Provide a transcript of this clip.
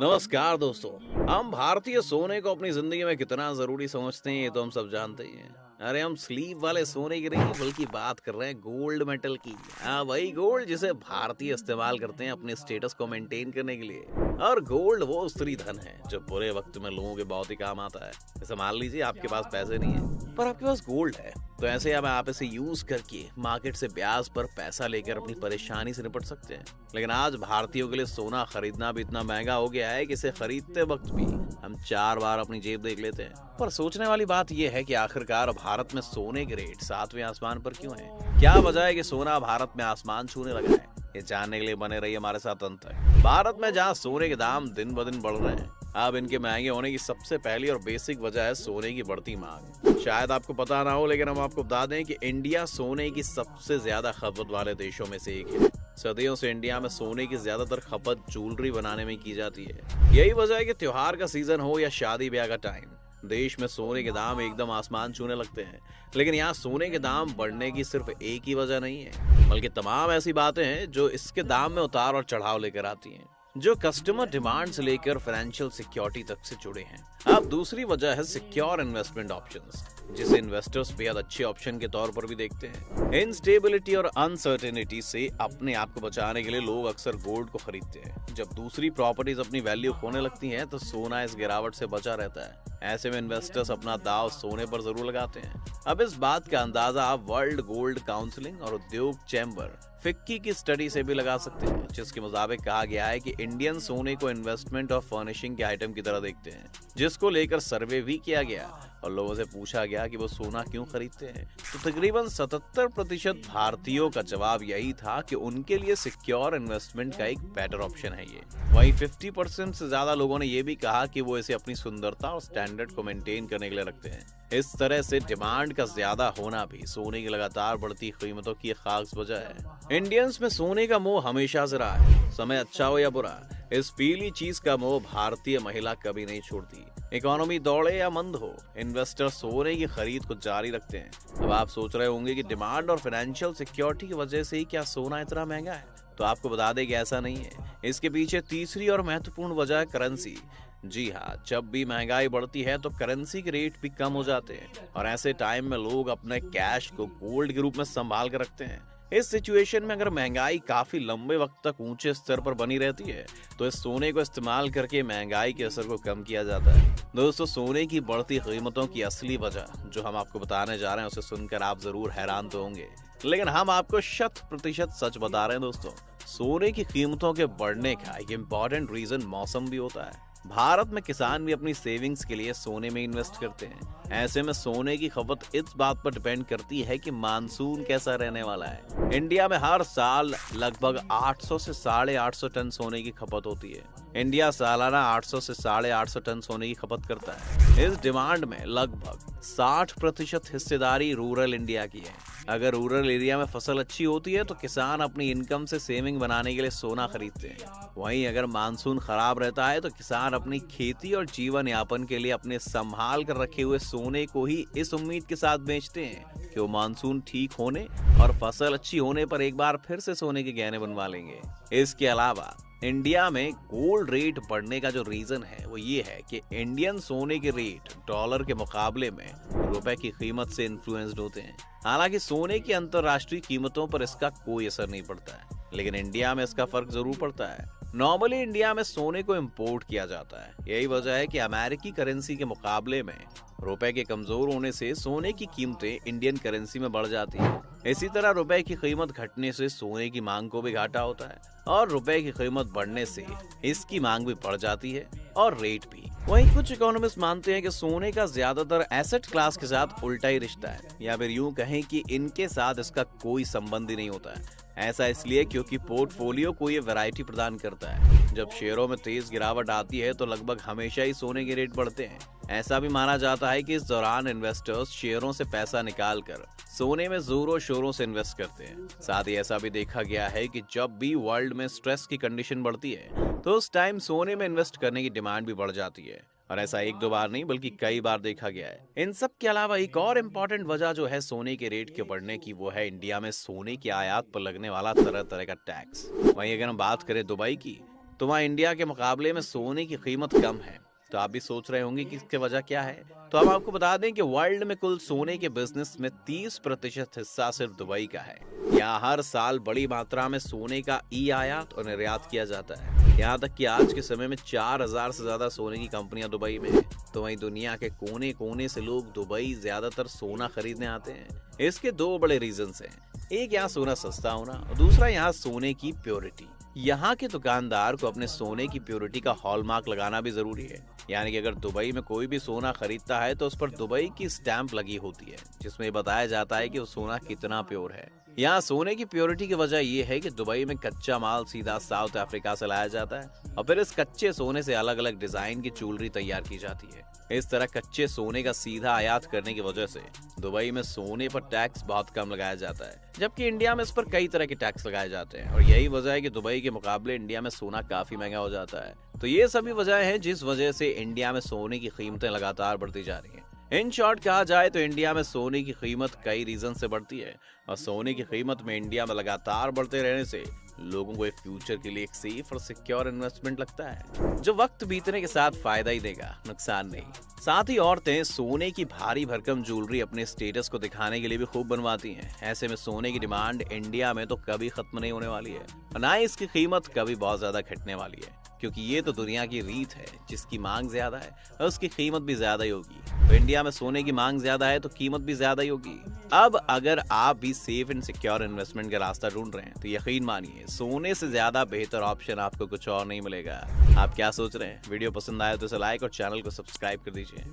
नमस्कार दोस्तों। हम भारतीय सोने को अपनी जिंदगी में कितना जरूरी समझते हैं ये तो हम सब जानते ही हैं। अरे हम स्लीप वाले सोने की नहीं बल्कि बात कर रहे हैं गोल्ड मेटल की। हाँ वही गोल्ड जिसे भारतीय इस्तेमाल करते हैं अपने स्टेटस को मेंटेन करने के लिए। और गोल्ड वो स्त्री धन है जो बुरे वक्त में लोगों के बहुत ही काम आता है। जैसे मान लीजिए आपके पास पैसे नहीं है पर आपके पास गोल्ड है, तो ऐसे अब आप इसे यूज करके मार्केट से ब्याज पर पैसा लेकर अपनी परेशानी से निपट सकते हैं। लेकिन आज भारतीयों के लिए सोना खरीदना भी इतना महंगा हो गया है कि इसे खरीदते वक्त भी हम 4 बार अपनी जेब देख लेते हैं। पर सोचने वाली बात यह है कि आखिरकार भारत में सोने के रेट 7वें आसमान पर क्यों है? क्या वजह है कि सोना भारत में आसमान छूने लगा है? ये जानने के लिए बने रहिए हमारे साथ अंत तक। भारत में जहाँ सोने के दाम दिन ब दिन बढ़ रहे हैं, अब इनके महंगे होने की सबसे पहली और बेसिक वजह है सोने की बढ़ती मांग। शायद आपको पता ना हो लेकिन हम आपको बता दें कि इंडिया सोने की सबसे ज्यादा खपत वाले देशों में से एक है। सदियों से इंडिया में सोने की ज्यादातर खपत ज्वेलरी बनाने में की जाती है। यही वजह है कि त्योहार का सीजन हो या शादी ब्याह का टाइम, देश में सोने के दाम एकदम आसमान छूने लगते हैं। लेकिन यहाँ सोने के दाम बढ़ने की सिर्फ एक ही वजह नहीं है, बल्कि तमाम ऐसी बातें हैं जो इसके दाम में उतार और चढ़ाव लेकर आती हैं, जो कस्टमर डिमांड से लेकर फाइनेंशियल सिक्योरिटी तक से जुड़े हैं। अब दूसरी वजह है सिक्योर इन्वेस्टमेंट ऑप्शंस, जिसे इन्वेस्टर्स बेहद अच्छे ऑप्शन के तौर पर भी देखते हैं। इनस्टेबिलिटी और अनसर्टेनिटी से अपने आप को बचाने के लिए लोग अक्सर गोल्ड को खरीदते हैं। जब दूसरी प्रॉपर्टीज अपनी वैल्यू खोने लगती हैं तो सोना इस गिरावट से बचा रहता है। ऐसे में इन्वेस्टर्स अपना दाव सोने पर जरूर लगाते हैं। अब इस बात का अंदाजा आप वर्ल्ड गोल्ड काउंसिलिंग और उद्योग चैम्बर फिक्की की स्टडी से भी लगा सकते हैं, जिसके मुताबिक कहा गया है कि इंडियन सोने को इन्वेस्टमेंट और फर्निशिंग के आइटम की तरह देखते हैं, जिसको लेकर सर्वे भी किया गया और लोगों से पूछा गया कि वो सोना क्यों खरीदते हैं। तो तकरीबन 77% भारतीयों का जवाब यही था कि उनके लिए सिक्योर इन्वेस्टमेंट का एक बेटर ऑप्शन है ये। वहीं 50% से ज्यादा लोगों ने ये भी कहा कि वो इसे अपनी सुंदरता और स्टैंडर्ड को मेंटेन करने के लिए रखते हैं। इस तरह से डिमांड का ज्यादा होना भी सोने की लगातार बढ़ती कीमतों की एक खास वजह है। इंडियंस में सोने का मोह हमेशा से रहा है। समय अच्छा हो या बुरा, इस पीली चीज का मोह भारतीय महिला कभी नहीं छोड़ती। इकोनॉमी दौड़े या मंद हो, इन्वेस्टर सोने की खरीद को जारी रखते हैं। अब आप सोच रहे होंगे कि डिमांड और फाइनेंशियल सिक्योरिटी की वजह से ही क्या सोना इतना महंगा है? तो आपको बता दें कि ऐसा नहीं है। इसके पीछे तीसरी और महत्वपूर्ण वजह है करेंसी। जी हाँ, जब भी महंगाई बढ़ती है तो करेंसी के रेट भी कम हो जाते हैं और ऐसे टाइम में लोग अपने कैश को गोल्ड के रूप में संभाल कर रखते हैं। इस सिचुएशन में अगर महंगाई काफी लंबे वक्त तक ऊंचे स्तर पर बनी रहती है तो इस सोने को इस्तेमाल करके महंगाई के असर को कम किया जाता है। दोस्तों, सोने की बढ़ती कीमतों की असली वजह जो हम आपको बताने जा रहे हैं उसे सुनकर आप जरूर हैरान तो होंगे, लेकिन हम आपको 100% सच बता रहे हैं। दोस्तों, सोने की कीमतों के बढ़ने का एक इम्पोर्टेंट रीजन मौसम भी होता है। भारत में किसान भी अपनी सेविंग्स के लिए सोने में इन्वेस्ट करते हैं। ऐसे में सोने की खपत इस बात पर डिपेंड करती है कि मानसून कैसा रहने वाला है। इंडिया में हर साल लगभग 800 से 850 टन सोने की खपत होती है। इंडिया सालाना 800 से 850 टन सोने की खपत करता है। इस डिमांड में लगभग 60% हिस्सेदारी रूरल इंडिया की है। अगर रूरल एरिया में फसल अच्छी होती है तो किसान अपनी इनकम से सेविंग बनाने के लिए सोना खरीदते हैं। वहीं अगर मानसून खराब रहता है तो किसान अपनी खेती और जीवन यापन के लिए अपने संभाल कर रखे हुए सोने को ही इस उम्मीद के साथ बेचते हैं कि वो मानसून ठीक होने और फसल अच्छी होने पर एक बार फिर से सोने के गहने बनवा लेंगे। इसके अलावा इंडिया में गोल्ड रेट बढ़ने का जो रीजन है वो ये है कि इंडियन सोने के रेट डॉलर के मुकाबले में रुपए की कीमत से इन्फ्लुएंस्ड होते हैं। हालांकि सोने की अंतरराष्ट्रीय कीमतों पर इसका कोई असर नहीं पड़ता है, लेकिन इंडिया में इसका फर्क जरूर पड़ता है। नॉर्मली इंडिया में सोने को इंपोर्ट किया जाता है। यही वजह है कि अमेरिकी करेंसी के मुकाबले में रुपए के कमजोर होने से सोने की कीमतें इंडियन करेंसी में बढ़ जाती हैं। इसी तरह रुपए की कीमत घटने से सोने की मांग को भी घाटा होता है और रुपए की कीमत बढ़ने से इसकी मांग भी बढ़ जाती है और रेट भी। वहीं कुछ इकोनॉमिस्ट मानते हैं कि सोने का ज्यादातर एसेट क्लास के साथ उल्टा ही रिश्ता है, या फिर यूं कहें कि इनके साथ इसका कोई संबंध ही नहीं होता है। ऐसा इसलिए क्योंकि पोर्टफोलियो को ये वैरायटी प्रदान करता है। जब शेयरों में तेज गिरावट आती है तो लगभग हमेशा ही सोने के रेट बढ़ते हैं। ऐसा भी माना जाता है कि इस दौरान इन्वेस्टर्स शेयरों से पैसा निकालकर सोने में जोरों शोरों से इन्वेस्ट करते हैं। साथ ही ऐसा भी देखा गया है कि जब भी वर्ल्ड में स्ट्रेस की कंडीशन बढ़ती है तो उस टाइम सोने में इन्वेस्ट करने की डिमांड भी बढ़ जाती है। और ऐसा एक दो बार नहीं बल्कि कई बार देखा गया है। इन सब के अलावा एक और इम्पोर्टेंट वजह जो है सोने के रेट के बढ़ने की, वो है इंडिया में सोने की आयात पर लगने वाला तरह तरह का टैक्स। वहीं अगर हम बात करें दुबई की, तो वहाँ इंडिया के मुकाबले में सोने की कीमत कम है। तो आप भी सोच रहे होंगे कि इसकी वजह क्या है। तो हम आपको बता दें कि वर्ल्ड में कुल सोने के बिजनेस में 30% हिस्सा सिर्फ दुबई का है। यहाँ हर साल बड़ी मात्रा में सोने का आयात और निर्यात किया जाता है। यहाँ तक कि आज के समय में 4000 से ज्यादा सोने की कंपनियां दुबई में हैं। तो वहीं दुनिया के कोने कोने से लोग दुबई ज्यादातर सोना खरीदने आते हैं। इसके दो बड़े रीजंस हैं। एक, यहाँ सोना सस्ता होना, और दूसरा यहाँ सोने की प्योरिटी। यहाँ के दुकानदार को अपने सोने की प्योरिटी का हॉलमार्क लगाना भी जरूरी है। यानी कि अगर दुबई में कोई भी सोना खरीदता है तो उस पर दुबई की स्टैंप लगी होती है, जिसमें बताया जाता है कि वो सोना कितना प्योर है। यहाँ सोने की प्योरिटी की वजह यह है कि दुबई में कच्चा माल सीधा साउथ अफ्रीका से लाया जाता है और फिर इस कच्चे सोने से अलग अलग डिजाइन की ज्वेलरी तैयार की जाती है। इस तरह कच्चे सोने का सीधा आयात करने की वजह से दुबई में सोने पर टैक्स बहुत कम लगाया जाता है, जबकि इंडिया में इस पर कई तरह के टैक्स लगाए जाते हैं। और यही वजह है कि दुबई के मुकाबले इंडिया में सोना काफी महंगा हो जाता है। तो ये सभी वजह हैं जिस वजह से इंडिया में सोने की कीमतें लगातार बढ़ती जा रही हैं। इन शॉर्ट कहा जाए तो इंडिया में सोने की कीमत कई रीजन से बढ़ती है और सोने की कीमत में इंडिया में लगातार बढ़ते रहने से लोगों को एक फ्यूचर के लिए एक सेफ और सिक्योर इन्वेस्टमेंट लगता है, जो वक्त बीतने के साथ फायदा ही देगा, नुकसान नहीं। साथ ही औरतें सोने की भारी भरकम ज्वेलरी अपने स्टेटस को दिखाने के लिए भी खूब बनवाती हैं। ऐसे में सोने की डिमांड इंडिया में तो कभी खत्म नहीं होने वाली है और ना ही इसकी कीमत कभी बहुत ज्यादा घटने वाली है, क्योंकि ये तो दुनिया की रीत है। जिसकी मांग ज्यादा है और उसकी कीमत भी ज्यादा ही होगी। तो इंडिया में सोने की मांग ज्यादा है तो कीमत भी ज्यादा ही होगी। अब अगर आप भी सेफ एंड सिक्योर इन्वेस्टमेंट का रास्ता ढूंढ रहे हैं तो यकीन मानिए सोने से ज्यादा बेहतर ऑप्शन आपको कुछ और नहीं मिलेगा। आप क्या सोच रहे हैं? वीडियो पसंद आया तो इसे लाइक और चैनल को सब्सक्राइब कर दीजिए।